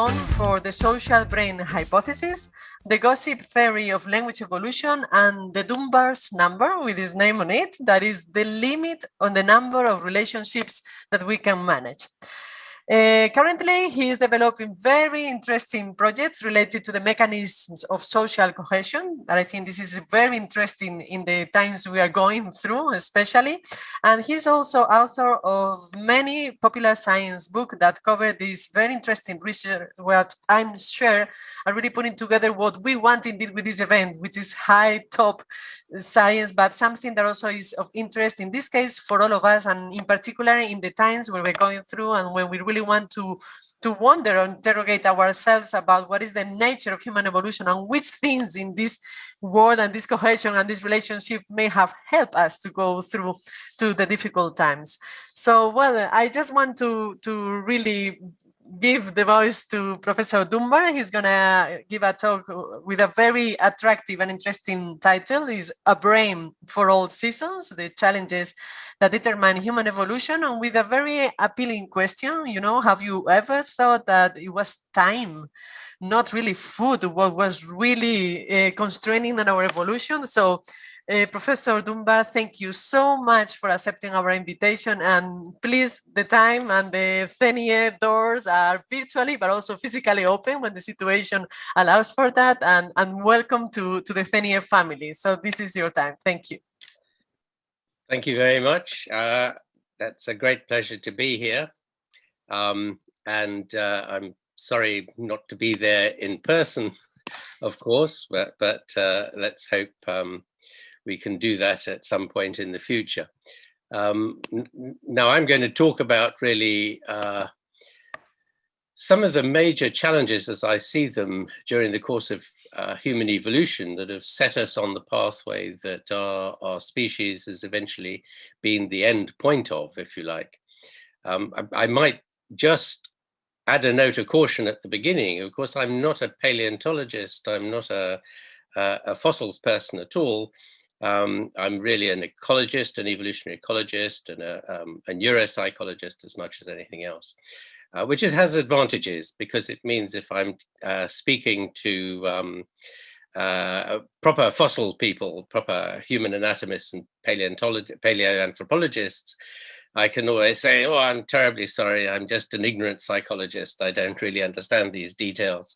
known for the social brain hypothesis, the gossip theory of language evolution, and the Dunbar's number with his name on it, that is the limit on the number of relationships that we can manage. Currently, he is developing very interesting projects related to the mechanisms of social cohesion. And I think this is very interesting in the times we are going through, especially. And he's also author of many popular science books that cover this very interesting research, where I'm sure are really putting together what we want indeed with this event, which is high top science, but something that also is of interest in this case for all of us, and in particular in the times where we're going through and when we really want to wonder or interrogate ourselves about what is the nature of human evolution and which things in this world and this cohesion and this relationship may have helped us to go through to the difficult times. So, well, I just want to really give the voice to Professor Dunbar. He's going to give a talk with a very attractive and interesting title, is A Brain for All Seasons, the challenges that determine human evolution, and with a very appealing question, you know, have you ever thought that it was time, not really food, what was really constraining on our evolution? So Professor Dunbar, thank you so much for accepting our invitation, and please, the time and the CENIEH doors are virtually but also physically open when the situation allows for that, and welcome to the CENIEH family. So this is your time. Thank you. Thank you very much. That's a great pleasure to be here. And I'm sorry not to be there in person, of course, but let's hope we can do that at some point in the future. Now I'm going to talk about really some of the major challenges as I see them during the course of human evolution that have set us on the pathway that our species has eventually been the end point of, if you like. I might just add a note of caution at the beginning. Of course, I'm not a paleontologist. I'm not a fossils person at all. I'm really an ecologist, an evolutionary ecologist, and a neuropsychologist as much as anything else. Which has advantages, because it means if I'm speaking to proper fossil people, proper human anatomists and paleoanthropologists, I can always say, oh, I'm terribly sorry, I'm just an ignorant psychologist, I don't really understand these details.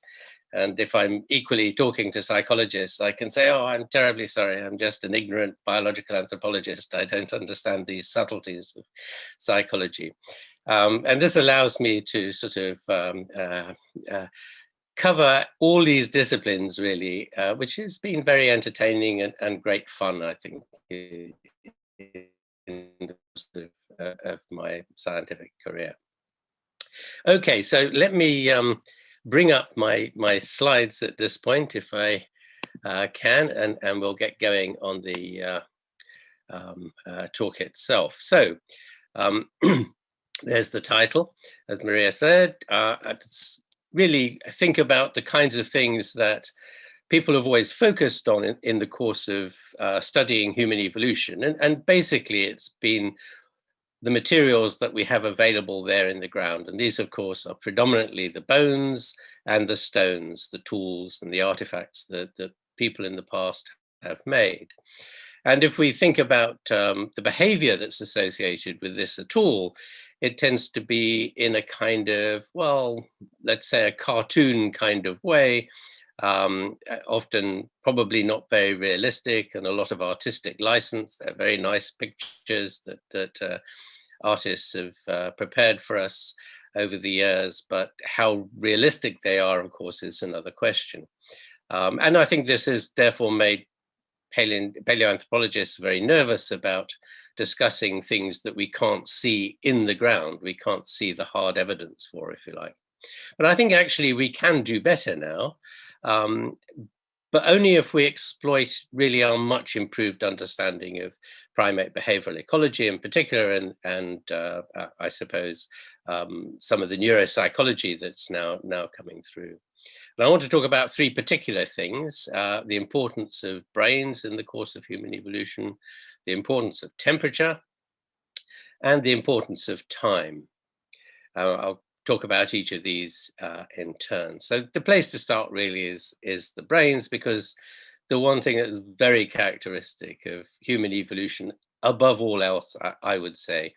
And if I'm equally talking to psychologists, I can say, oh, I'm terribly sorry, I'm just an ignorant biological anthropologist, I don't understand these subtleties of psychology. And this allows me to sort of cover all these disciplines, really, which has been very entertaining and great fun, I think, in the course of my scientific career. Okay, so let me bring up my slides at this point, if I can, and we'll get going on the talk itself. So, there's the title, as Maria said. Really think about the kinds of things that people have always focused on in the course of studying human evolution. And basically, it's been the materials that we have available there in the ground. And these, of course, are predominantly the bones and the stones, the tools and the artifacts that people in the past have made. And if we think about the behavior that's associated with this at all, it tends to be in a kind of, well, let's say a cartoon kind of way, often probably not very realistic and a lot of artistic license. They're very nice pictures that artists have prepared for us over the years, but how realistic they are, of course, is another question. And I think this has therefore made paleoanthropologists very nervous about discussing things that we can't see in the ground. We can't see the hard evidence for, if you like. But I think actually we can do better now, but only if we exploit really our much improved understanding of primate behavioral ecology in particular, and I suppose some of the neuropsychology that's now coming through. And I want to talk about three particular things: the importance of brains in the course of human evolution, the importance of temperature, and the importance of time. I'll talk about each of these in turn. So the place to start really is the brains, because the one thing that is very characteristic of human evolution, above all else, I would say,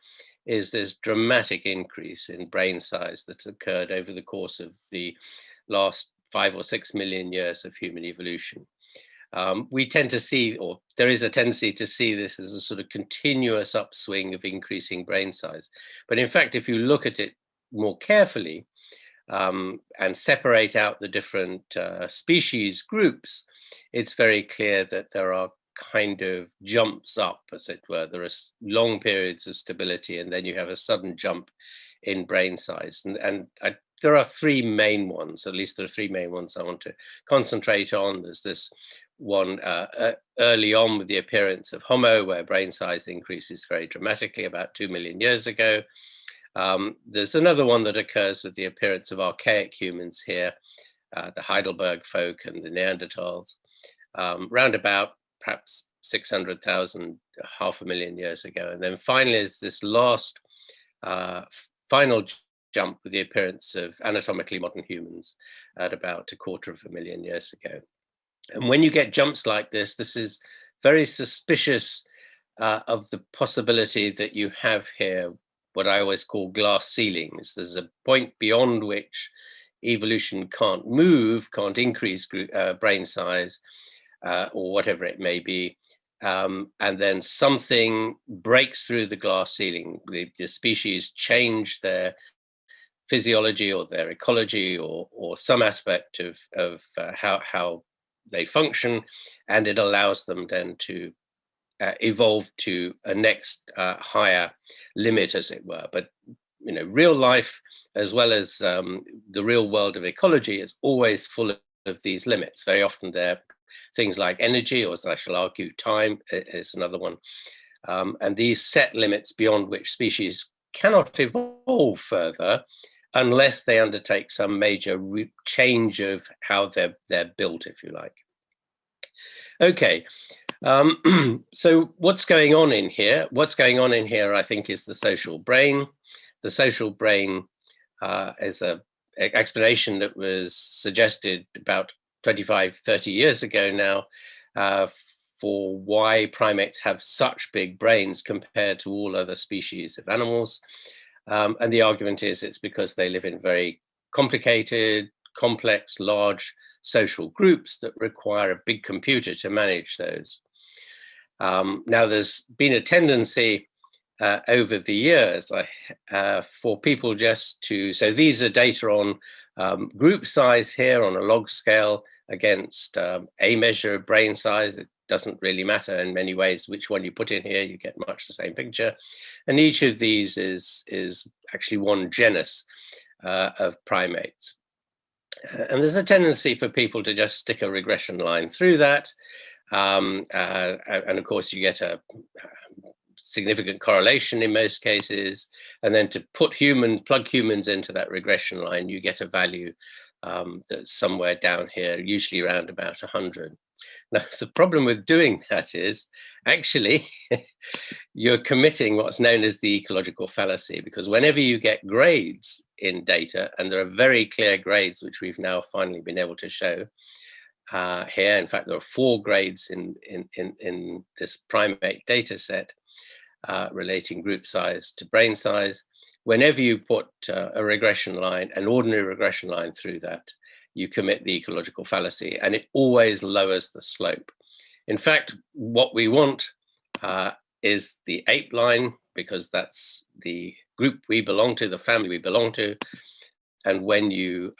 is this dramatic increase in brain size that's occurred over the course of the last 5 or 6 million years of human evolution. We tend to see, or there is a tendency to see this as a sort of continuous upswing of increasing brain size. But in fact, if you look at it more carefully and separate out the different species groups, it's very clear that there are kind of jumps up, as it were. There are long periods of stability, and then you have a sudden jump in brain size. There are 3 main ones, at least there are 3 main ones I want to concentrate on. There's this one early on with the appearance of Homo, where brain size increases very dramatically about 2 million years ago. There's another one that occurs with the appearance of archaic humans here, the Heidelberg folk and the Neanderthals, round about perhaps 600,000, 500,000 years ago. And then finally is this last final jump with the appearance of anatomically modern humans at about 250,000 years ago. And when you get jumps like this is very suspicious of the possibility that you have here what I always call glass ceilings. There's a point beyond which evolution can't move, can't increase brain size, or whatever it may be. And then something breaks through the glass ceiling. The species change their physiology or their ecology or some aspect of how they function, and it allows them then to evolve to a next higher limit, as it were. But real life, as well as the real world of ecology, is always full of these limits. Very often they're things like energy, or as I shall argue, time is another one. And these set limits beyond which species cannot evolve further unless they undertake some major change of how they're built, if you like. Okay, so what's going on in here? What's going on in here, I think, is the social brain. The social brain is an explanation that was suggested about 25, 30 years ago now for why primates have such big brains compared to all other species of animals. And the argument is it's because they live in very complicated, complex, large social groups that require a big computer to manage those. Now, there's been a tendency over the years for people just to, so these are data on group size here on a log scale against a measure of brain size. It doesn't really matter in many ways which one you put in here, you get much the same picture. And each of these is actually one genus of primates. And there's a tendency for people to just stick a regression line through that. And of course, you get a significant correlation in most cases. And then to plug humans into that regression line, you get a value that's somewhere down here, usually around about 100. Now, the problem with doing that is actually you're committing what's known as the ecological fallacy, because whenever you get grades in data, and there are very clear grades, which we've now finally been able to show here. In fact, there are 4 grades in this primate data set relating group size to brain size. Whenever you put a regression line, an ordinary regression line through that, you commit the ecological fallacy, and it always lowers the slope. In fact, what we want is the ape line, because that's the group we belong to, the family we belong to. And when you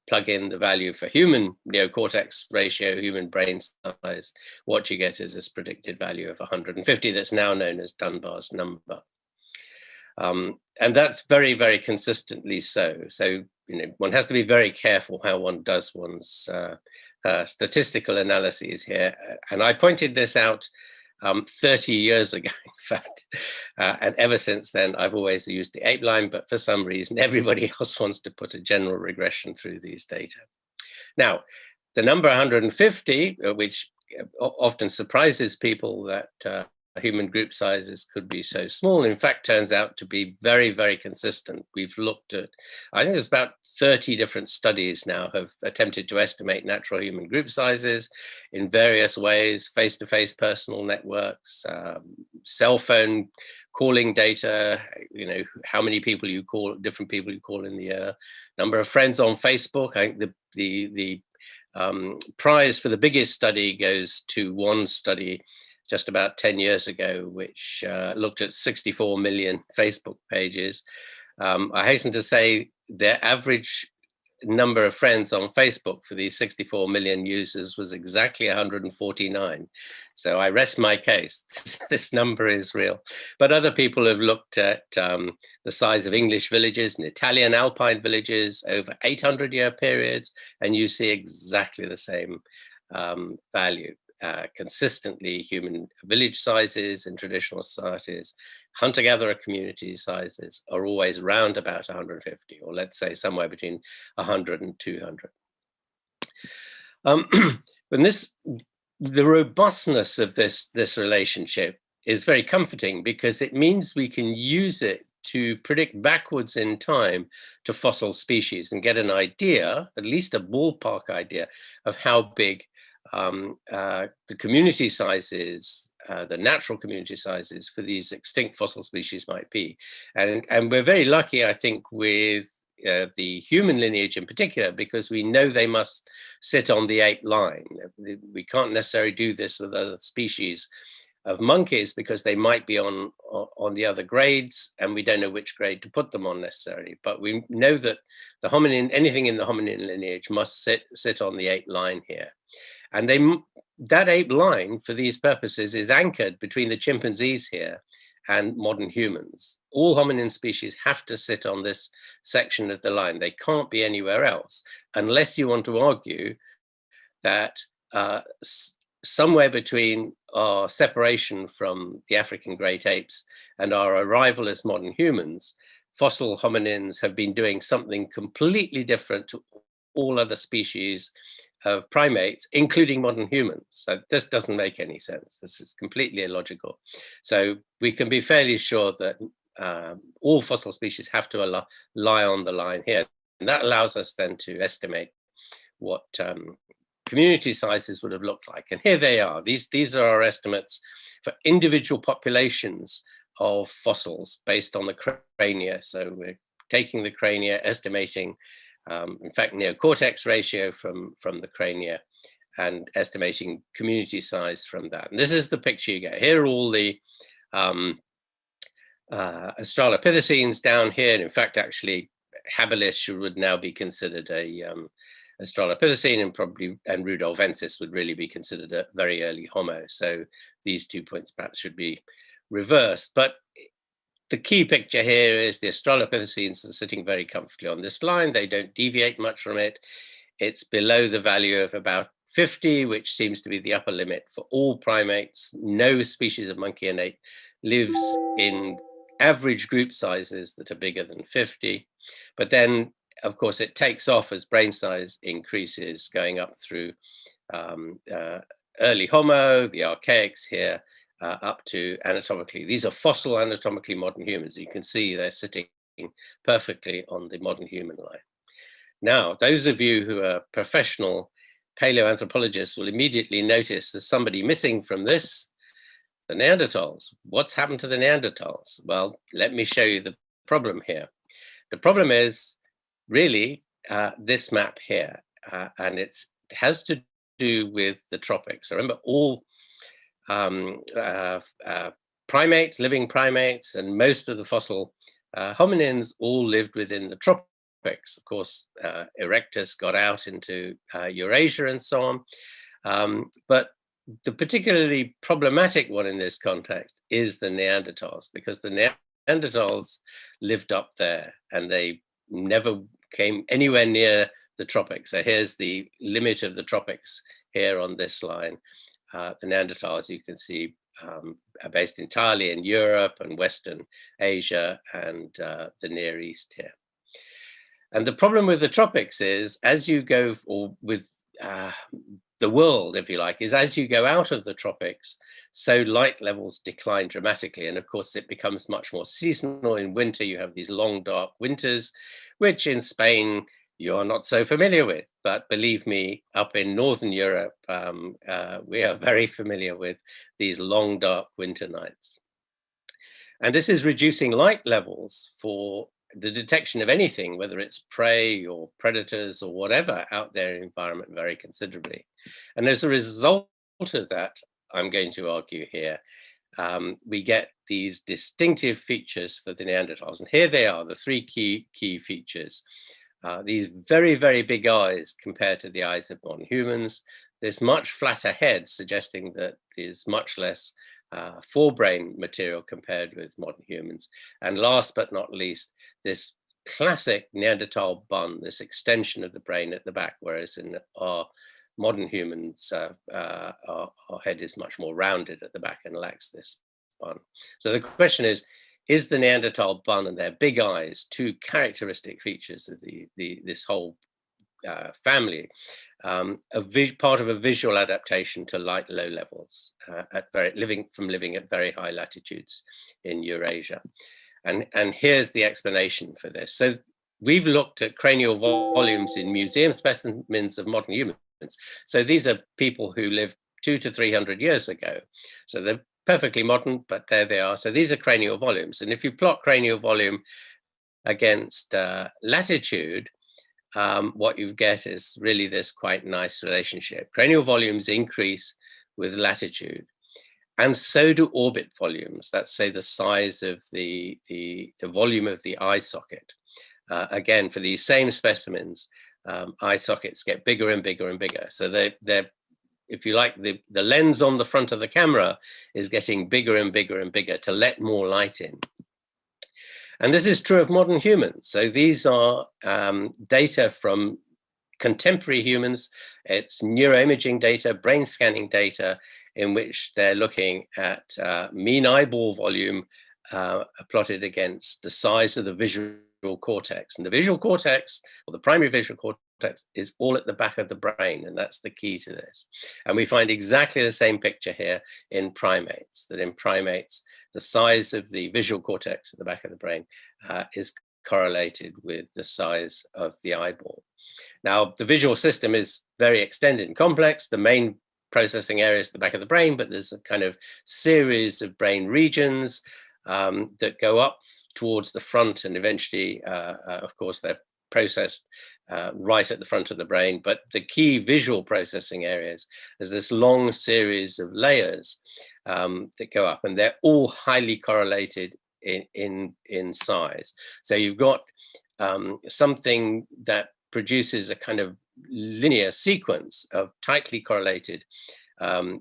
plug in the value for human neocortex ratio, human brain size, what you get is this predicted value of 150 that's now known as Dunbar's number. And that's very, very consistently so. So, one has to be very careful how one does one's statistical analyses here. And I pointed this out 30 years ago, in fact. And ever since then, I've always used the ape line, but for some reason, everybody else wants to put a general regression through these data. Now, the number 150, which often surprises people that human group sizes could be so small, in fact, turns out to be very, very consistent. We've looked at, I think there's about 30 different studies now have attempted to estimate natural human group sizes in various ways, face-to-face personal networks, cell phone calling data, you know, how many people you call, different people you call in the year, number of friends on Facebook. I think the prize for the biggest study goes to one study just about 10 years ago, which looked at 64 million Facebook pages. I hasten to say their average number of friends on Facebook for these 64 million users was exactly 149. So I rest my case. This number is real. But other people have looked at the size of English villages and Italian alpine villages over 800-year periods, and you see exactly the same value. Consistently, human village sizes in traditional societies, hunter-gatherer community sizes are always round about 150, or let's say somewhere between 100 and 200. The robustness of this relationship is very comforting because it means we can use it to predict backwards in time to fossil species and get an idea, at least a ballpark idea, of how big the community sizes, the natural community sizes for these extinct fossil species might be. And we're very lucky, I think, with the human lineage in particular, because we know they must sit on the ape line. We can't necessarily do this with other species of monkeys because they might be on the other grades, and we don't know which grade to put them on necessarily. But we know that the hominin, anything in the hominin lineage must sit on the ape line here. And that ape line, for these purposes, is anchored between the chimpanzees here and modern humans. All hominin species have to sit on this section of the line. They can't be anywhere else, unless you want to argue that somewhere between our separation from the African great apes and our arrival as modern humans, fossil hominins have been doing something completely different to all other species of primates, including modern humans. So this doesn't make any sense. This is completely illogical. So we can be fairly sure that all fossil species have to lie on the line here. And that allows us then to estimate what community sizes would have looked like. And here they are. These are our estimates for individual populations of fossils based on the crania. So we're taking the crania, estimating in fact, neocortex ratio from the crania, and estimating community size from that. And this is the picture you get. Here are all the Australopithecines down here. And in fact, actually, habilis would now be considered a Australopithecine, and rudolfensis would really be considered a very early Homo. So these 2 points perhaps should be reversed. But the key picture here is the Australopithecines are sitting very comfortably on this line. They don't deviate much from it. It's below the value of about 50, which seems to be the upper limit for all primates. No species of monkey and ape lives in average group sizes that are bigger than 50. But then, of course, it takes off as brain size increases, going up through early Homo, the archaics here, up to anatomically. These are fossil anatomically modern humans. You can see they're sitting perfectly on the modern human line. Now, those of you who are professional paleoanthropologists will immediately notice there's somebody missing from this, the Neanderthals. What's happened to the Neanderthals? Well, let me show you the problem here. The problem is really this map here, and it has to do with the tropics. So remember, all primates, living primates, and most of the fossil hominins all lived within the tropics. Of course, Erectus got out into Eurasia and so on. But the particularly problematic one in this context is the Neanderthals, because the Neanderthals lived up there and they never came anywhere near the tropics. So here's the limit of the tropics here on this line. The Neanderthals, you can see, are based entirely in Europe and Western Asia and the Near East here. And the problem with the tropics is, as you go, or with the the world, if you like, is as you go out of the tropics, so light levels decline dramatically. And of course, it becomes much more seasonal. In winter, you have these long, dark winters, which in Spain, you are not so familiar with. But believe me, up in Northern Europe, we are very familiar with these long, dark winter nights. And this is reducing light levels for the detection of anything, whether it's prey or predators or whatever out there in the environment, very considerably. And as a result of that, I'm going to argue here, we get these distinctive features for the Neanderthals. And here they are, the three key features. These very, very big eyes compared to the eyes of modern humans, this much flatter head, suggesting that there's much less forebrain material compared with modern humans. And last but not least, this classic Neanderthal bun, this extension of the brain at the back, whereas in our modern humans, our head is much more rounded at the back and lacks this bun. So the question is the Neanderthal bun and their big eyes two characteristic features of this whole family, part of a visual adaptation to light low levels living at very high latitudes in Eurasia. And here's the explanation for this. So we've looked at cranial volumes in museum specimens of modern humans. So these are people who lived 200 to 300 years ago. So they're perfectly modern, but there they are. So these are cranial volumes. And if you plot cranial volume against latitude, what you get is really this quite nice relationship. Cranial volumes increase with latitude, and so do orbit volumes. That's, say, the size of the volume of the eye socket. Again, for these same specimens, eye sockets get bigger and bigger and bigger. So they're, if you like, the lens on the front of the camera is getting bigger and bigger and bigger to let more light in. And this is true of modern humans. So these are data from contemporary humans. It's neuroimaging data, brain scanning data, in which they're looking at mean eyeball volume plotted against the size of the visual cortex. And the visual cortex, or the primary visual cortex, is all at the back of the brain, and that's the key to this. And we find exactly the same picture here in primates, that in primates, the size of the visual cortex at the back of the brain is correlated with the size of the eyeball. Now, the visual system is very extended and complex. The main processing area is the back of the brain, but there's a kind of series of brain regions that go up towards the front, and eventually, of course, they're processed right at the front of the brain. But the key visual processing areas is this long series of layers that go up, and they're all highly correlated in size. So you've got something that produces a kind of linear sequence of tightly correlated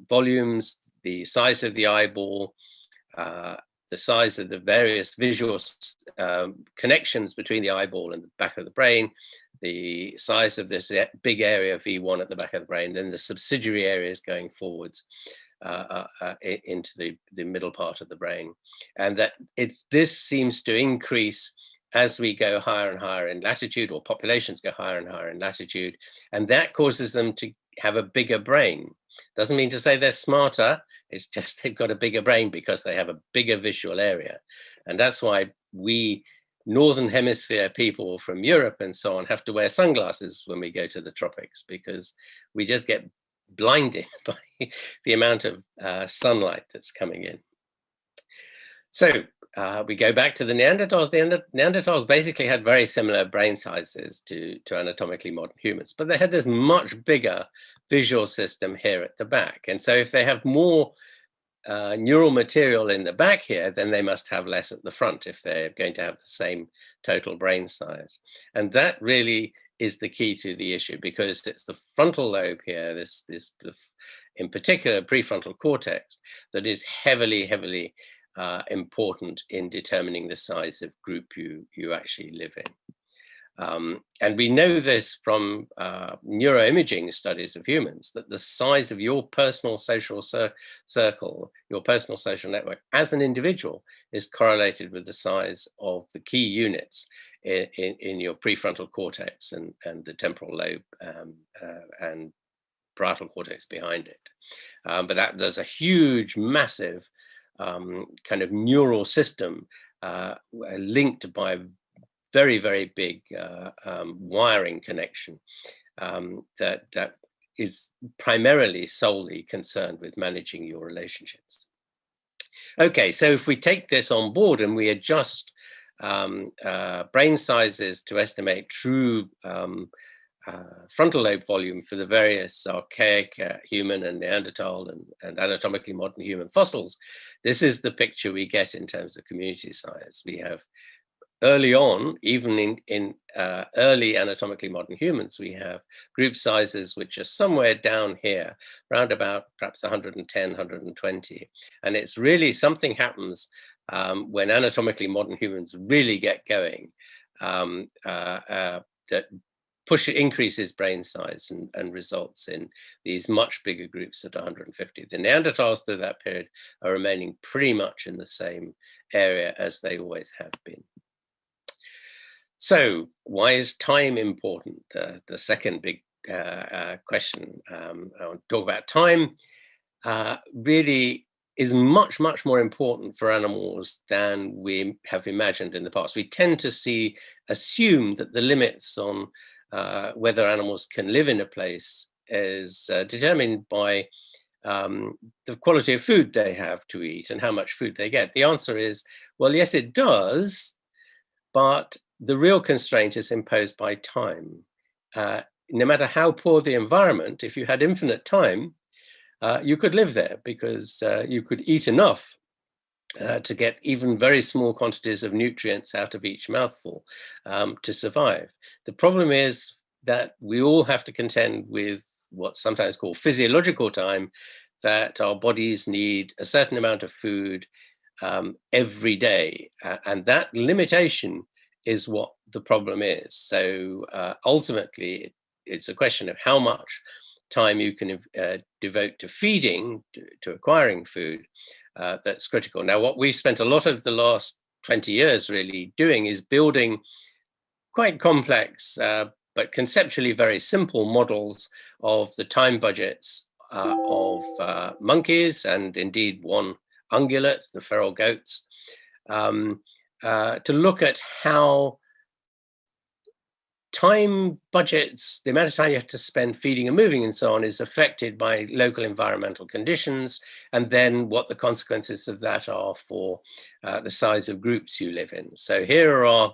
volumes, the size of the eyeball, the size of the various visual connections between the eyeball and the back of the brain, the size of this big area V1 at the back of the brain, then the subsidiary areas going forwards into the middle part of the brain. And that this seems to increase as we go higher and higher in latitude, or populations go higher and higher in latitude, and that causes them to have a bigger brain. Doesn't mean to say they're smarter, it's just they've got a bigger brain because they have a bigger visual area. And that's why we Northern Hemisphere people from Europe and so on have to wear sunglasses when we go to the tropics, because we just get blinded by the amount of sunlight that's coming in. So we go back to the Neanderthals. The Neanderthals basically had very similar brain sizes to anatomically modern humans, but they had this much bigger visual system here at the back. And so if they have more neural material in the back here, then they must have less at the front if they're going to have the same total brain size. And that really is the key to the issue, because it's the frontal lobe here, this in particular prefrontal cortex, that is heavily important in determining the size of group you actually live in. And we know this from neuroimaging studies of humans, that the size of your personal social circle, your personal social network as an individual, is correlated with the size of the key units in your prefrontal cortex and the temporal lobe and parietal cortex behind it. But there's a huge, massive kind of neural system linked by very, very big wiring connection that is primarily solely concerned with managing your relationships. Okay, so if we take this on board and we adjust brain sizes to estimate true frontal lobe volume for the various archaic human and Neanderthal and anatomically modern human fossils, this is the picture we get in terms of community size. We have early on, even in early anatomically modern humans, we have group sizes which are somewhere down here, around about perhaps 110, 120. And it's really something happens when anatomically modern humans really get going, that increases brain size and results in these much bigger groups at 150. The Neanderthals through that period are remaining pretty much in the same area as they always have been. So why is time important? The second big question I want to talk about. Time really is much, much more important for animals than we have imagined in the past. We tend to assume that the limits on whether animals can live in a place is determined by the quality of food they have to eat and how much food they get. The answer is, well, yes, it does, but the real constraint is imposed by time. No matter how poor the environment, if you had infinite time, you could live there because you could eat enough to get even very small quantities of nutrients out of each mouthful to survive. The problem is that we all have to contend with what's sometimes called physiological time, that our bodies need a certain amount of food every day. And that limitation is what the problem is. So ultimately, it's a question of how much time you can devote to feeding, to acquiring food, that's critical. Now, what we've spent a lot of the last 20 years really doing is building quite complex, but conceptually very simple models of the time budgets of monkeys and indeed one ungulate, the feral goats, to look at how time budgets, the amount of time you have to spend feeding and moving and so on, is affected by local environmental conditions, and then what the consequences of that are for the size of groups you live in. So here are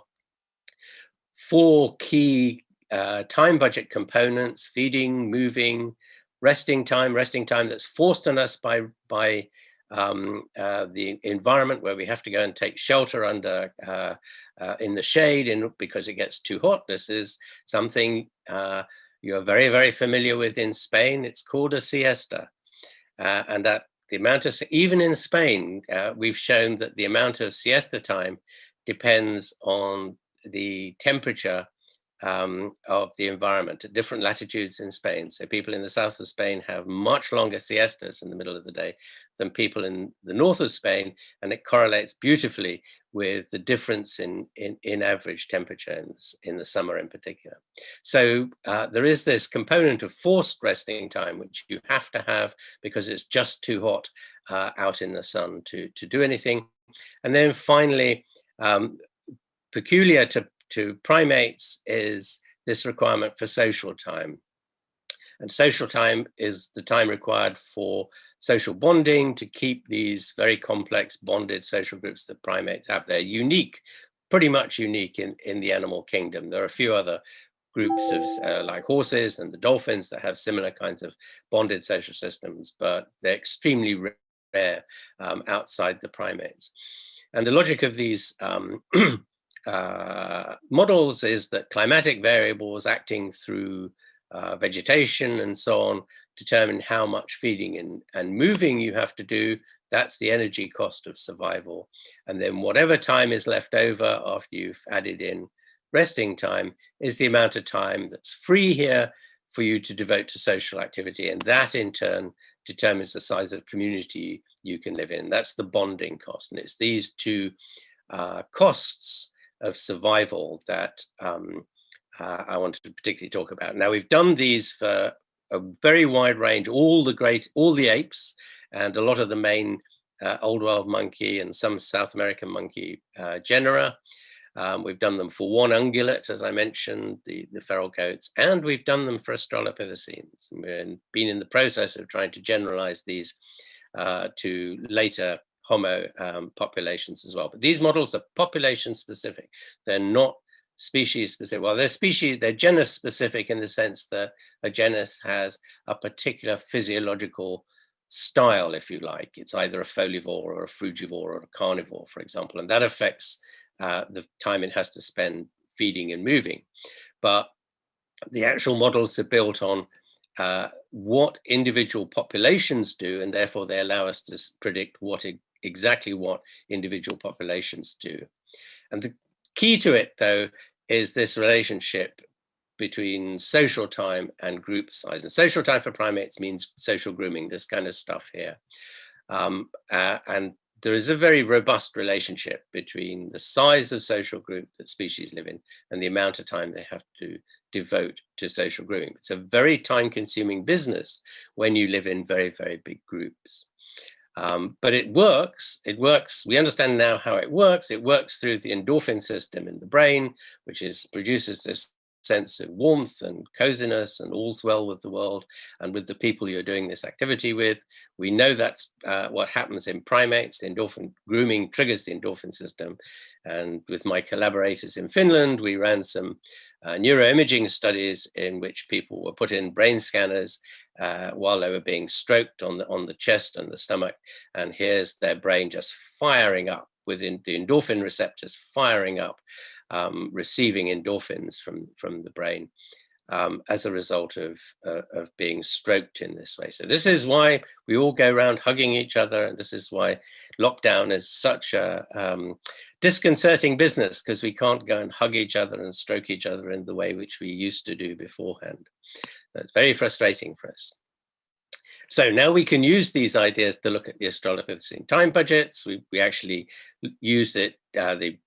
4 key time budget components: feeding, moving, resting time that's forced on us by the environment, where we have to go and take shelter under in the shade because it gets too hot. This is something you're very, very familiar with in Spain. It's called a siesta. And that the amount of, even in Spain, we've shown that the amount of siesta time depends on the temperature of the environment at different latitudes in Spain. So people in the south of Spain have much longer siestas in the middle of the day than people in the north of Spain, and it correlates beautifully with the difference in average temperature in the summer in particular. So there is this component of forced resting time, which you have to have because it's just too hot out in the sun to do anything. And then finally, peculiar to primates is this requirement for social time. And social time is the time required for social bonding, to keep these very complex bonded social groups that primates have. They're unique, pretty much unique in the animal kingdom. There are a few other groups of like horses and the dolphins that have similar kinds of bonded social systems, but they're extremely rare outside the primates. And the logic of these models is that climatic variables acting through vegetation and so on determine how much feeding and moving you have to do. That's the energy cost of survival. And then whatever time is left over after you've added in resting time is the amount of time that's free here for you to devote to social activity. And that in turn determines the size of community you can live in. That's the bonding cost. And it's these two costs of survival that I wanted to particularly talk about. Now, we've done these for a very wide range, all the apes, and a lot of the main old world monkey and some South American monkey genera. We've done them for one ungulate, as I mentioned, the feral goats, and we've done them for Australopithecines. We've been in the process of trying to generalize these to later Homo populations as well. But these models are population specific. They're not species specific. Well, they're genus specific in the sense that a genus has a particular physiological style, if you like. It's either a folivore or a frugivore or a carnivore, for example, and that affects the time it has to spend feeding and moving. But the actual models are built on what individual populations do, and therefore they allow us to predict exactly what individual populations do. And the key to it, though, is this relationship between social time and group size. And social time for primates means social grooming, this kind of stuff here. And there is a very robust relationship between the size of social group that species live in and the amount of time they have to devote to social grooming. It's a very time-consuming business when you live in very, very big groups. But it works. We understand now how it works. It works through the endorphin system in the brain, which produces this sense of warmth and coziness and all's well with the world and with the people you're doing this activity with. We know that's what happens in primates. The endorphin grooming triggers the endorphin system. And with my collaborators in Finland, we ran some neuroimaging studies in which people were put in brain scanners while they were being stroked on the chest and the stomach. And here's their brain just firing up within the endorphin receptors, firing up, receiving endorphins from the brain as a result of being stroked in this way. So this is why we all go around hugging each other, and this is why lockdown is such a disconcerting business, because we can't go and hug each other and stroke each other in the way which we used to do beforehand. That's very frustrating for us. So now we can use these ideas to look at the Australopithecine time budgets. We actually used it, the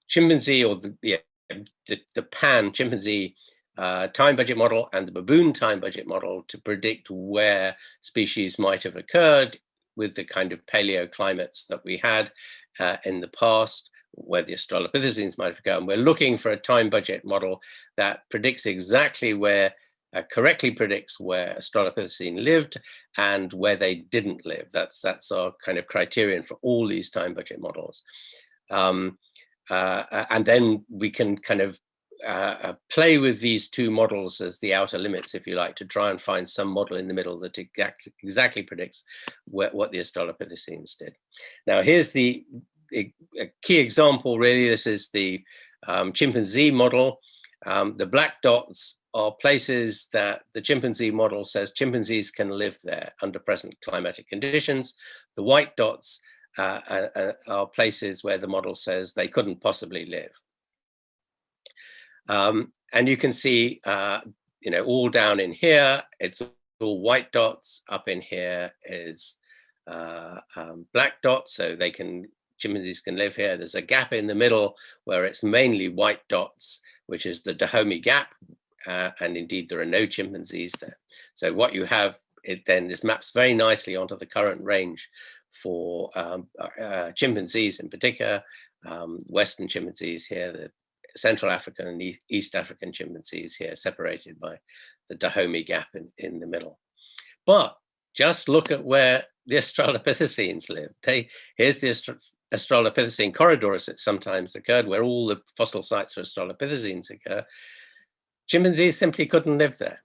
chimpanzee, or the pan chimpanzee time budget model and the baboon time budget model to predict where species might have occurred with the kind of paleoclimates that we had in the past, where the Australopithecines might have occurred. And we're looking for a time budget model that predicts exactly where, correctly predicts where Australopithecine lived and where they didn't live. That's our kind of criterion for all these time budget models. And then we can kind of play with these two models as the outer limits, if you like, to try and find some model in the middle that exactly predicts what the Australopithecines did. Now, here's a key example, really. This is the chimpanzee model. The black dots are places that the chimpanzee model says chimpanzees can live there under present climatic conditions. The white dots are places where the model says they couldn't possibly live. And you can see, all down in here, it's all white dots. Up in here is black dots, so chimpanzees can live here. There's a gap in the middle where it's mainly white dots, which is the Dahomey Gap, and indeed there are no chimpanzees there. So what you have, this maps very nicely onto the current range for chimpanzees in particular, Western chimpanzees here, the Central African and East African chimpanzees here, separated by the Dahomey Gap in the middle. But just look at where the Australopithecines live. Here's the Australopithecine corridor, as it sometimes occurred, where all the fossil sites for Australopithecines occur. Chimpanzees simply couldn't live there.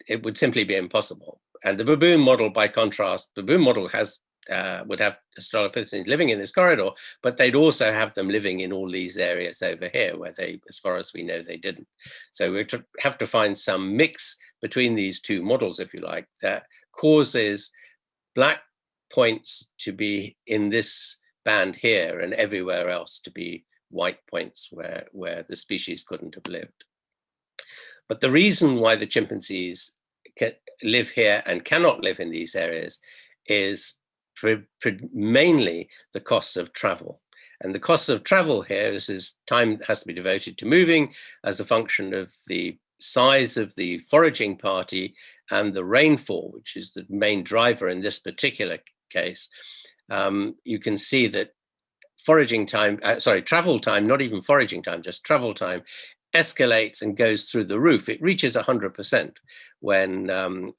It would simply be impossible. And the baboon model, by contrast, the baboon model would have Australopithecines living in this corridor, but they'd also have them living in all these areas over here where as far as we know, they didn't. So we have to find some mix between these two models, if you like, that causes black points to be in this band here and everywhere else to be white points where the species couldn't have lived. But the reason why the chimpanzees live here and cannot live in these areas is mainly the costs of travel. And the costs of travel here, this is time that has to be devoted to moving as a function of the size of the foraging party and the rainfall, which is the main driver in this particular case. You can see that foraging time, travel time, not even foraging time, just travel time, escalates and goes through the roof. It reaches 100% when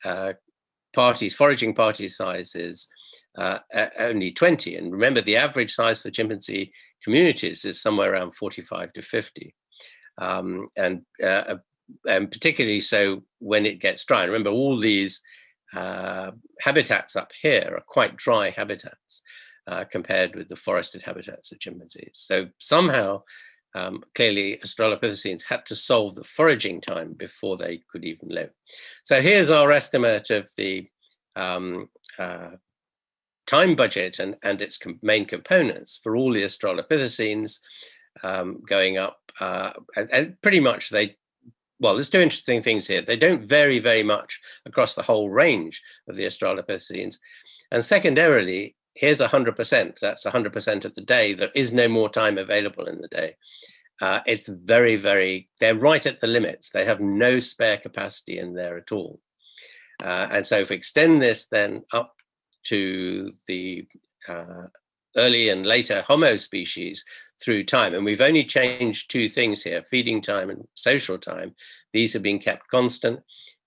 foraging party size is only 20. And remember, the average size for chimpanzee communities is somewhere around 45 to 50. And particularly so when it gets dry. And remember, all these habitats up here are quite dry habitats compared with the forested habitats of chimpanzees. So somehow, clearly, Australopithecines had to solve the foraging time before they could even live. So here's our estimate of the time budget and its main components for all the Australopithecines going up. And pretty much there's two interesting things here. They don't vary very much across the whole range of the Australopithecines. And secondarily, here's 100%. That's 100% of the day. There is no more time available in the day. It's very, they're right at the limits. They have no spare capacity in there at all. And so if we extend this then up to the early and later Homo species through time, and we've only changed two things here, feeding time and social time. These have been kept constant.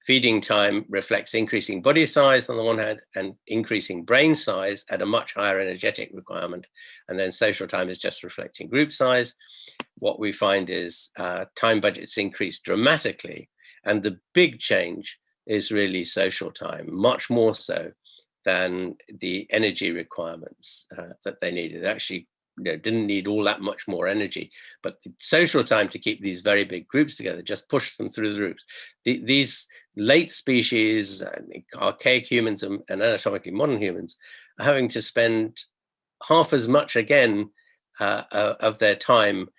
Feeding time reflects increasing body size on the one hand and increasing brain size at a much higher energetic requirement. And then social time is just reflecting group size. What we find is time budgets increase dramatically. And the big change is really social time, much more so than the energy requirements that they needed. Actually, didn't need all that much more energy, but the social time to keep these very big groups together just pushed them through the roof. These late species, archaic humans and anatomically modern humans, are having to spend half as much again of their time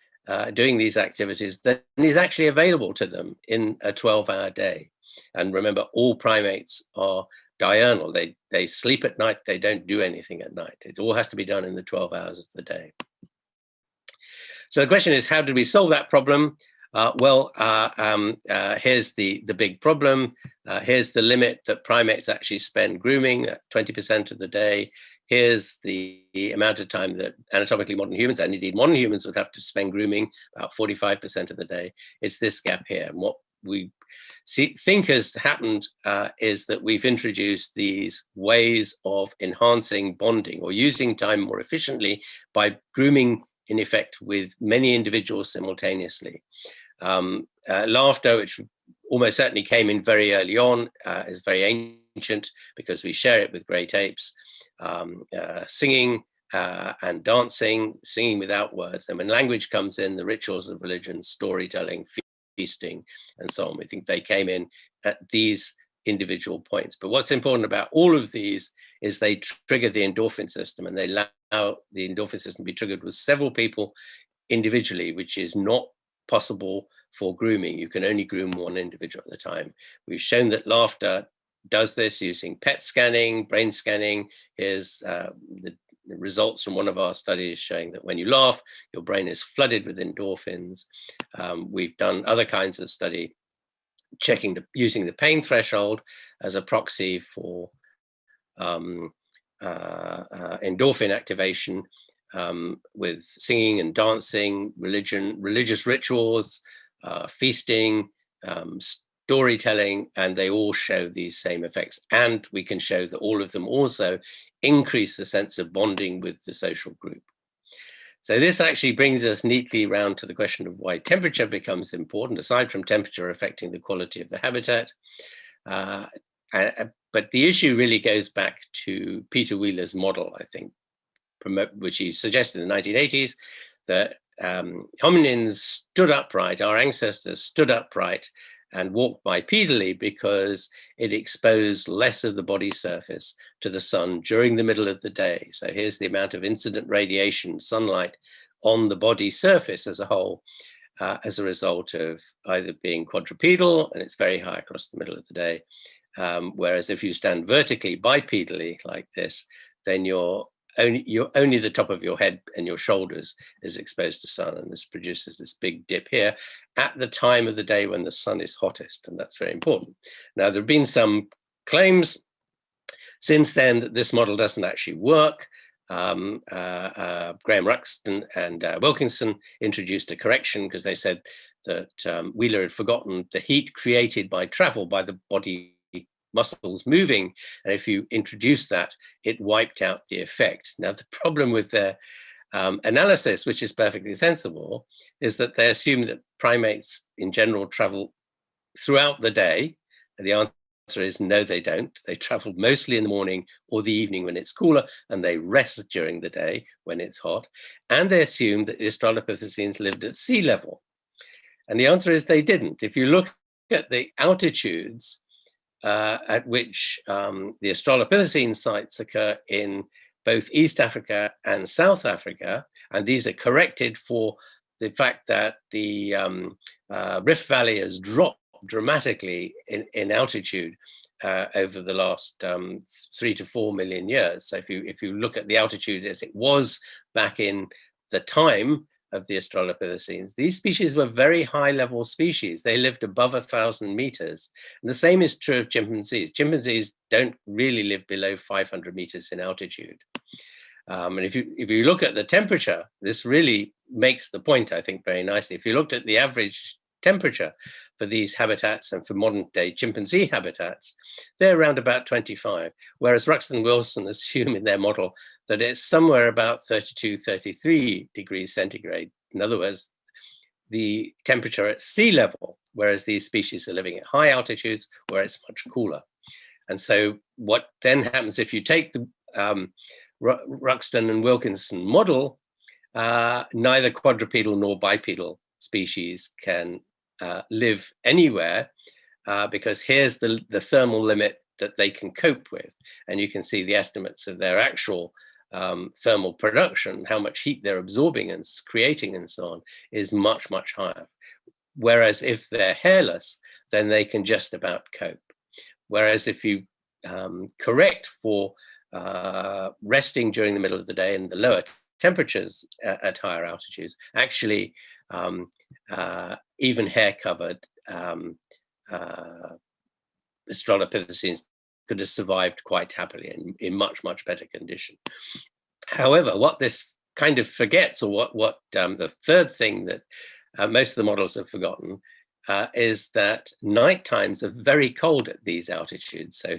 doing these activities than is actually available to them in a 12-hour day. And remember, all primates are diurnal. They sleep at night, they don't do anything at night. It all has to be done in the 12 hours of the day. So the question is, how did we solve that problem? Here's the big problem. Here's the limit that primates actually spend grooming, 20% of the day. Here's the amount of time that anatomically modern humans, and indeed modern humans, would have to spend grooming, about 45% of the day. It's this gap here. And what we think has happened is that we've introduced these ways of enhancing bonding or using time more efficiently by grooming, in effect, with many individuals simultaneously. Laughter, which almost certainly came in very early on, is very ancient because we share it with great apes. Singing and dancing, singing without words. And when language comes in, the rituals of religion, storytelling, feasting, and so on, we think they came in at these individual points. But what's important about all of these is they trigger the endorphin system, and they allow the endorphin system to be triggered with several people individually, which is not possible for grooming. You can only groom one individual at a time. We've shown that laughter does this using PET scanning, brain scanning. Here's the results from one of our studies showing that when you laugh, your brain is flooded with endorphins. We've done other kinds of study checking using the pain threshold as a proxy for endorphin activation with singing and dancing, religious rituals, feasting, storytelling, and they all show these same effects. And we can show that all of them also increase the sense of bonding with the social group. So this actually brings us neatly around to the question of why temperature becomes important, aside from temperature affecting the quality of the habitat. But the issue really goes back to Peter Wheeler's model, I think, which he suggested in the 1980s, that hominins stood upright, our ancestors stood upright and walked bipedally because it exposed less of the body surface to the sun during the middle of the day. So here's the amount of incident radiation, sunlight on the body surface as a whole, as a result of either being quadrupedal, and it's very high across the middle of the day, whereas if you stand vertically, bipedally like this, then you're only the top of your head and your shoulders is exposed to sun, and this produces this big dip here at the time of the day when the sun is hottest, and that's very important. Now, there have been some claims since then that this model doesn't actually work. Graham Ruxton and Wilkinson introduced a correction because they said that Wheeler had forgotten the heat created by travel, by the body muscles moving, and if you introduce that, it wiped out the effect. Now, the problem with their analysis, which is perfectly sensible, is that they assume that primates in general travel throughout the day, and the answer is no, they don't. They travel mostly in the morning or the evening when it's cooler, and they rest during the day when it's hot, and they assume that the Australopithecines lived at sea level, and the answer is they didn't. If you look at the altitudes at which the Australopithecine sites occur in both East Africa and South Africa, and these are corrected for the fact that the Rift Valley has dropped dramatically in altitude over the last 3 to 4 million years. So if you look at the altitude as it was back in the time of the Australopithecines, these species were very high level species. They lived above 1,000 meters. And the same is true of chimpanzees. Chimpanzees don't really live below 500 meters in altitude. And if you look at the temperature, this really makes the point, I think, very nicely. If you looked at the average temperature for these habitats and for modern day chimpanzee habitats, they're around about 25, whereas Ruxton and Wilson assume in their model that it's somewhere about 32, 33 degrees centigrade. In other words, the temperature at sea level, whereas these species are living at high altitudes where it's much cooler. And so what then happens if you take the Ruxton and Wilkinson model, neither quadrupedal nor bipedal species can live anywhere because here's the thermal limit that they can cope with. And you can see the estimates of their actual thermal production, how much heat they're absorbing and creating and so on, is much, much higher. Whereas if they're hairless, then they can just about cope. Whereas if you correct for resting during the middle of the day and the lower temperatures at higher altitudes, actually even hair-covered Australopithecines could have survived quite happily in much, much better condition. However, what this kind of forgets, or what the third thing that most of the models have forgotten, is that night times are very cold at these altitudes. So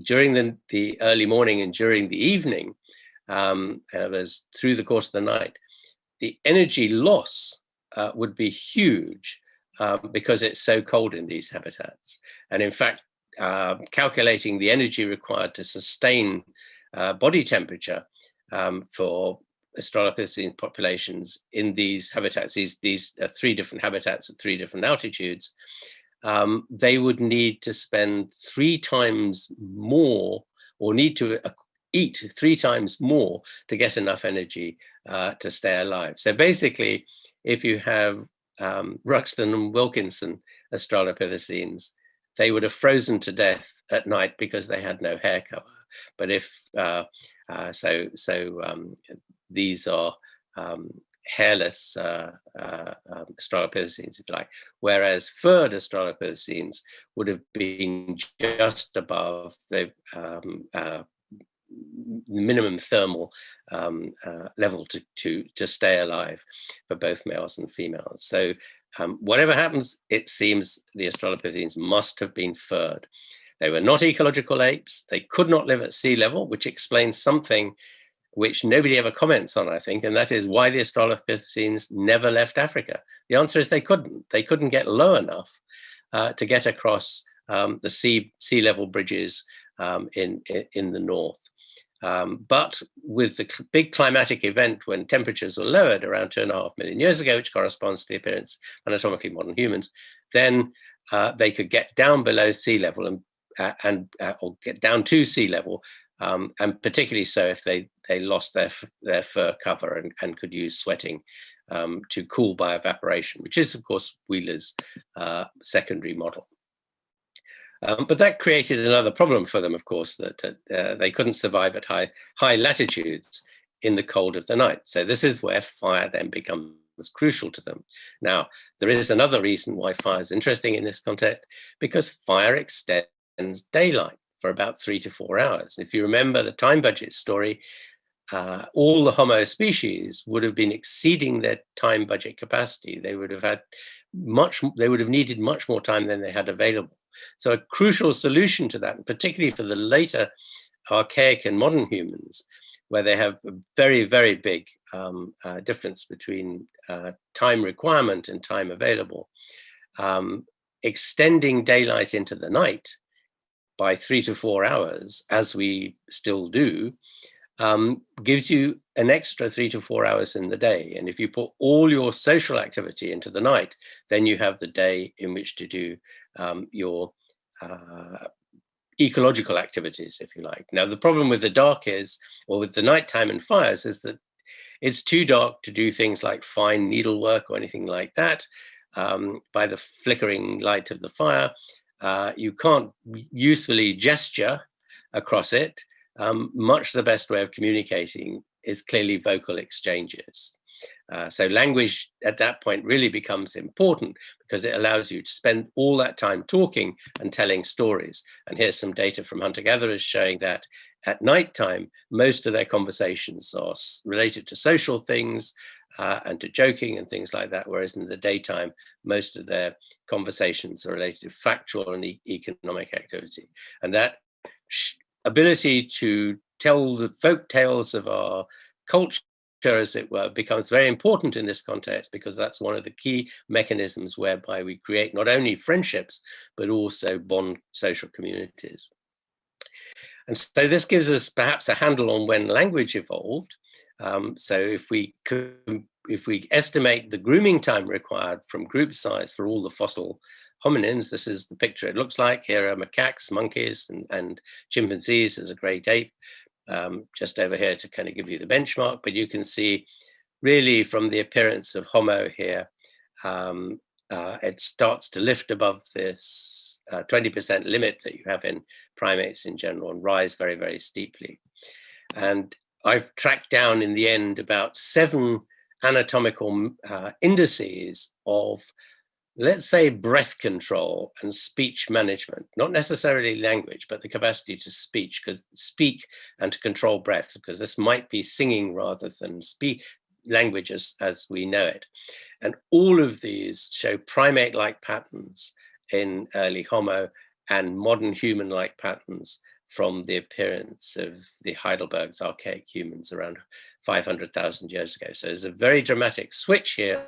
during the early morning and during the evening, through the course of the night, the energy loss would be huge because it's so cold in these habitats. And in fact, calculating the energy required to sustain body temperature for Australopithecine populations in these habitats, these are 3 different habitats at 3 different altitudes, they would need to spend 3 times more, or need to eat 3 times more to get enough energy to stay alive. So basically, if you have Ruxton and Wilkinson Australopithecines, they would have frozen to death at night because they had no hair cover. But if these are hairless Australopithecines, if you like, whereas furred Australopithecines would have been just above the minimum thermal level to stay alive for both males and females. So whatever happens, it seems the Australopithecines must have been furred. They were not ecological apes. They could not live at sea level, which explains something which nobody ever comments on, I think, and that is why the Australopithecines never left Africa. The answer is they couldn't. They couldn't get low enough to get across the sea level bridges in the north. But with the big climatic event when temperatures were lowered around 2.5 million years ago, which corresponds to the appearance of anatomically modern humans, then they could get down below sea level or get down to sea level, and particularly so if they lost their fur cover and could use sweating to cool by evaporation, which is, of course, Wheeler's secondary model. But that created another problem for them, of course, that they couldn't survive at high latitudes in the cold of the night. So this is where fire then becomes crucial to them. Now, there is another reason why fire is interesting in this context, because fire extends daylight for about 3 to 4 hours. If you remember the time budget story, all the Homo species would have been exceeding their time budget capacity. They would have needed much more time than they had available. So a crucial solution to that, and particularly for the later archaic and modern humans, where they have a very, very big difference between time requirement and time available, extending daylight into the night by 3 to 4 hours, as we still do, gives you an extra 3 to 4 hours in the day. And if you put all your social activity into the night, then you have the day in which to do your ecological activities, if you like. Now, the problem with the dark is, or with the nighttime and fires, is that it's too dark to do things like fine needlework or anything like that. By the flickering light of the fire, you can't usefully gesture across it. Much the best way of communicating is clearly vocal exchanges. So language at that point really becomes important, because it allows you to spend all that time talking and telling stories. And here's some data from hunter-gatherers showing that at nighttime, most of their conversations are related to social things and to joking and things like that, whereas in the daytime, most of their conversations are related to factual and economic activity. And that ability to tell the folk tales of our culture, as it were, becomes very important in this context, because that's one of the key mechanisms whereby we create not only friendships, but also bond social communities. And so this gives us perhaps a handle on when language evolved. So if we estimate the grooming time required from group size for all the fossil hominins, this is the picture it looks like. Here are macaques, monkeys, and chimpanzees. There's a great ape just over here to kind of give you the benchmark. But you can see really from the appearance of Homo here, it starts to lift above this 20% limit that you have in primates in general and rise very, very steeply. And I've tracked down in the end about 7 anatomical indices of, let's say, breath control and speech management, not necessarily language, but the capacity to speak and to control breath, because this might be singing rather than language as we know it. And all of these show primate-like patterns in early Homo and modern human-like patterns from the appearance of the Heidelberg's archaic humans around 500,000 years ago. So there's a very dramatic switch here,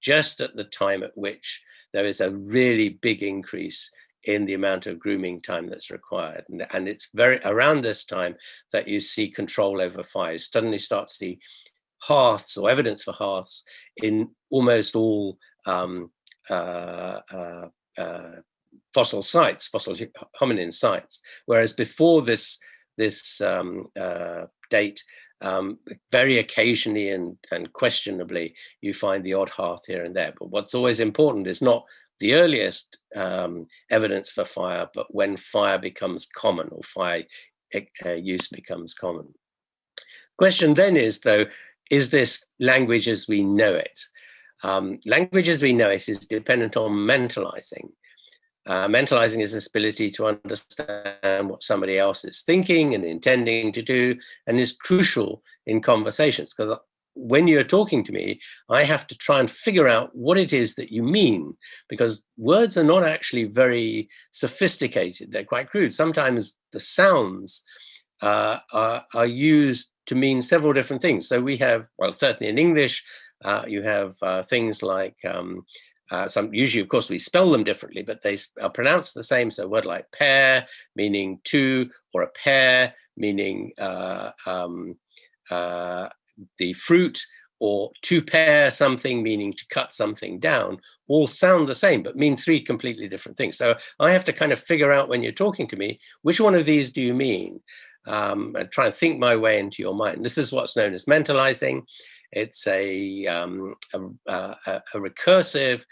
just at the time at which there is a really big increase in the amount of grooming time that's required. And it's around this time that you see control over fire. You suddenly start to see hearths or evidence for hearths in almost all fossil sites, fossil hominin sites. Whereas before this date, very occasionally and questionably, you find the odd hearth here and there. But what's always important is not the earliest evidence for fire, but when fire becomes common, or fire use becomes common. Question then is, though, is this language as we know it? Language as we know it is dependent on mentalizing. Mentalizing is this ability to understand what somebody else is thinking and intending to do, and is crucial in conversations, because when you're talking to me, I have to try and figure out what it is that you mean, because words are not actually very sophisticated. They're quite crude. Sometimes the sounds are used to mean several different things. So we have, well, certainly in English, you have things like usually, of course, we spell them differently, but they are pronounced the same. So a word like pair, meaning two, or a pear, meaning the fruit, or to pare something, meaning to cut something down, all sound the same, but mean 3 completely different things. So I have to kind of figure out, when you're talking to me, which one of these do you mean? And try and think my way into your mind. This is what's known as mentalizing. It's a recursive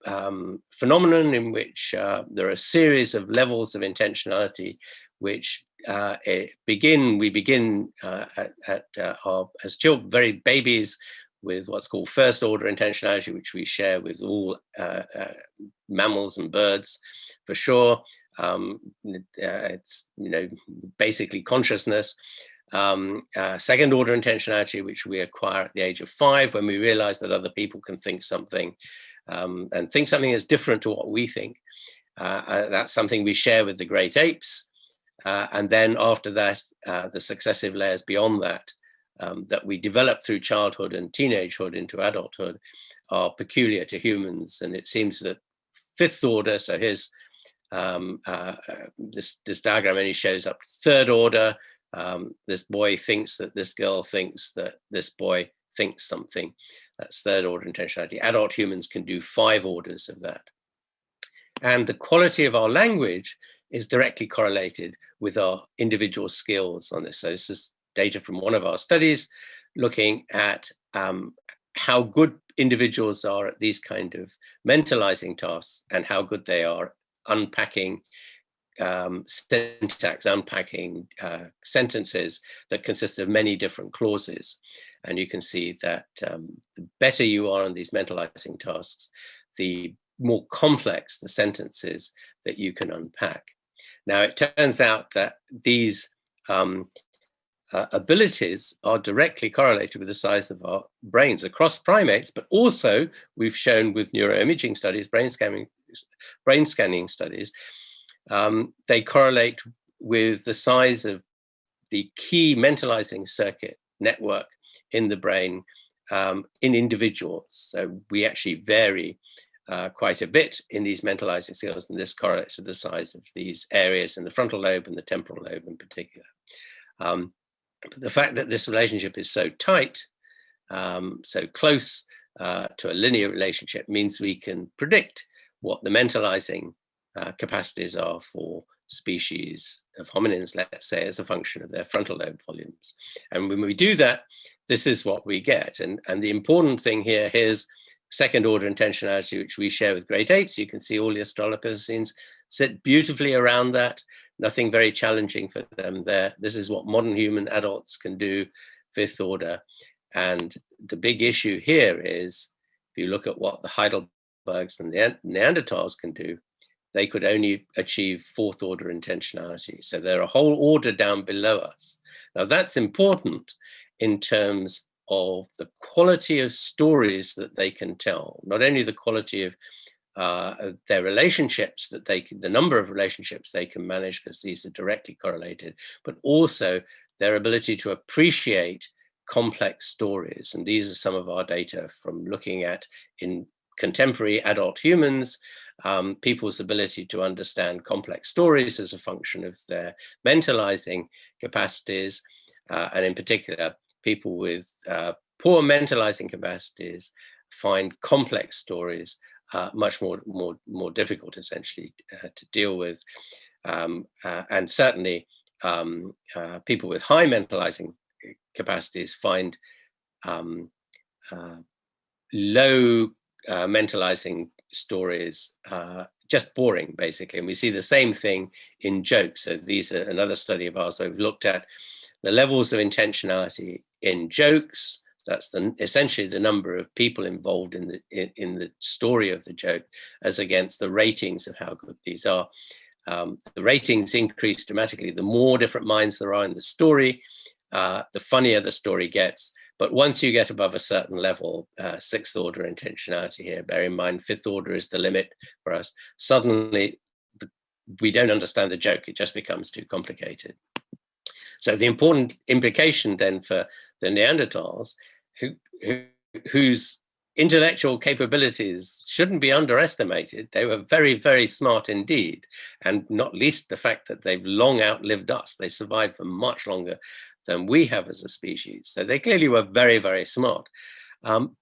phenomenon in which there are a series of levels of intentionality which we begin as children, very babies, with what's called first order intentionality, which we share with all mammals and birds, for sure. It's, basically consciousness. Second order intentionality, which we acquire at the age of 5, when we realize that other people can think something and think something that's different to what we think. That's something we share with the great apes. And then after that, the successive layers beyond that, that we develop through childhood and teenagehood into adulthood, are peculiar to humans. And it seems that fifth order, so here's this diagram only shows up third order. This boy thinks that this girl thinks that this boy thinks something. That's third order intentionality. Adult humans can do 5 orders of that. And the quality of our language is directly correlated with our individual skills on this. So this is data from one of our studies looking at how good individuals are at these kind of mentalizing tasks and how good they are unpacking syntax, unpacking sentences that consist of many different clauses. And you can see that the better you are on these mentalizing tasks, the more complex the sentences that you can unpack. Now, it turns out that these abilities are directly correlated with the size of our brains across primates, but also we've shown with neuroimaging studies, brain scanning studies, they correlate with the size of the key mentalizing circuit network in the brain in individuals. So we actually vary quite a bit in these mentalizing skills, and this correlates with the size of these areas in the frontal lobe and the temporal lobe in particular. The fact that this relationship is so tight, so close to a linear relationship, means we can predict what the mentalizing capacities are for species of hominins, let's say, as a function of their frontal lobe volumes. And when we do that, this is what we get. And the important thing here's second order intentionality, which we share with great apes. You can see all the Australopithecines sit beautifully around that. Nothing very challenging for them there. This is what modern human adults can do, fifth order. And the big issue here is, if you look at what the Heidelbergs and the Neanderthals can do, they could only achieve fourth order intentionality. So they're a whole order down below us. Now that's important in terms of the quality of stories that they can tell, not only the quality of their relationships that the number of relationships they can manage, because these are directly correlated, but also their ability to appreciate complex stories. And these are some of our data from looking at, in contemporary adult humans, people's ability to understand complex stories as a function of their mentalizing capacities, and in particular, people with poor mentalizing capacities find complex stories much more difficult, essentially, to deal with. And certainly, people with high mentalizing capacities find low mentalizing stories just boring, basically. And we see the same thing in jokes. So these are another study of ours where we've looked at the levels of intentionality in jokes. That's essentially the number of people involved in the story of the joke, as against the ratings of how good these are. The ratings increase dramatically the more different minds there are in the story, the funnier the story gets. But once you get above a certain level, sixth order intentionality here, bear in mind, fifth order is the limit for us, suddenly we don't understand the joke. It just becomes too complicated. So the important implication then for the Neanderthals, whose intellectual capabilities shouldn't be underestimated. They were very, very smart indeed. And not least the fact that they've long outlived us. They survived for much longer than we have as a species. So they clearly were very, very smart.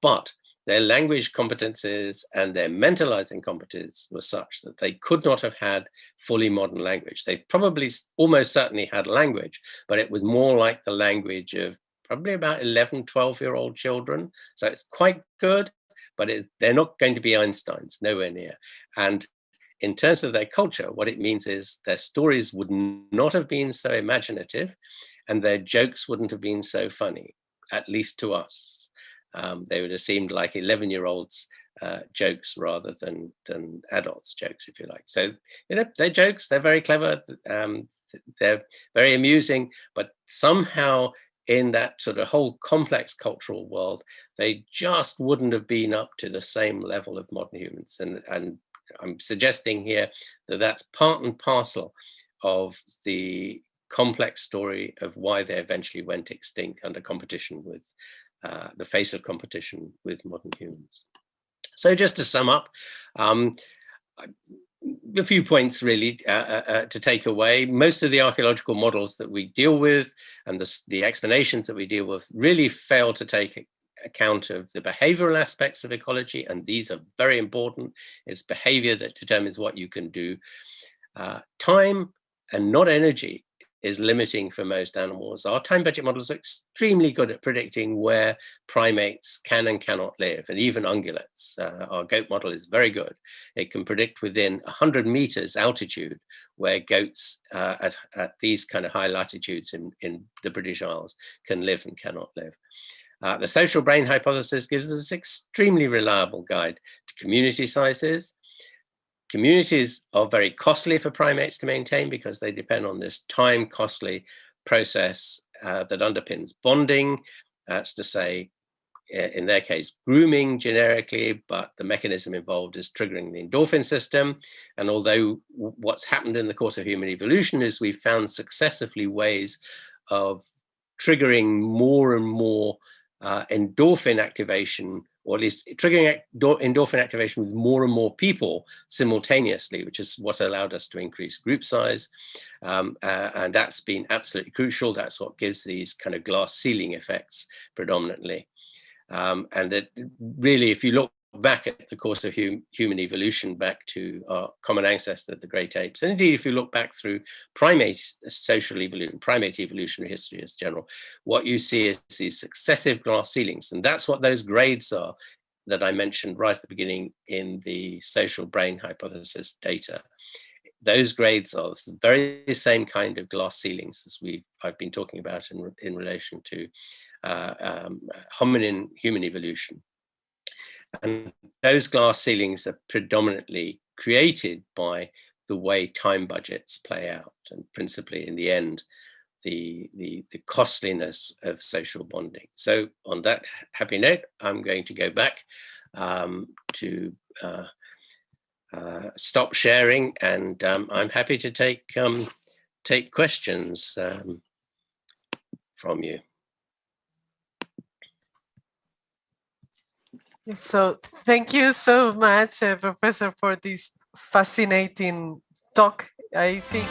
But their language competences and their mentalizing competences were such that they could not have had fully modern language. They probably almost certainly had language, but it was more like the language of probably about 11, 12-year-old children. So it's quite good, but they're not going to be Einsteins, nowhere near. And in terms of their culture, what it means is their stories would not have been so imaginative and their jokes wouldn't have been so funny, at least to us. They would have seemed like 11-year-olds jokes rather than adults jokes, if you like. So, they're jokes, they're very clever, they're very amusing, but somehow in that sort of whole complex cultural world, they just wouldn't have been up to the same level of modern humans. And I'm suggesting here that that's part and parcel of the complex story of why they eventually went extinct under competition with the face of competition with modern humans. So just to sum up, a few points really to take away. Most of the archaeological models that we deal with and the explanations that we deal with really fail to take account of the behavioral aspects of ecology, and these are very important. It's behavior that determines what you can do. Time and not energy is limiting for most animals. Our time budget models are extremely good at predicting where primates can and cannot live, and even ungulates. Our goat model is very good. It can predict within 100 meters altitude where goats at these kind of high latitudes in the British Isles can live and cannot live. The social brain hypothesis gives us an extremely reliable guide to community sizes. Communities are very costly for primates to maintain because they depend on this time-costly process that underpins bonding. That's to say, in their case, grooming generically, but the mechanism involved is triggering the endorphin system. And although what's happened in the course of human evolution is we've found successively ways of triggering more and more endorphin activation, or at least triggering endorphin activation with more and more people simultaneously, which is what allowed us to increase group size. And that's been absolutely crucial. That's what gives these kind of glass ceiling effects predominantly. And that really, if you look back at the course of human evolution, back to our common ancestor, the great apes, and indeed, if you look back through primate social evolution, primate evolutionary history as general, what you see is these successive glass ceilings. And that's what those grades are that I mentioned right at the beginning in the social brain hypothesis data. Those grades are the very same kind of glass ceilings as I've been talking about in relation to hominin human evolution. And those glass ceilings are predominantly created by the way time budgets play out, and principally in the end, the costliness of social bonding. So on that happy note, I'm going to go back to stop sharing, and I'm happy to take questions from you. So thank you so much, Professor, for this fascinating talk. I think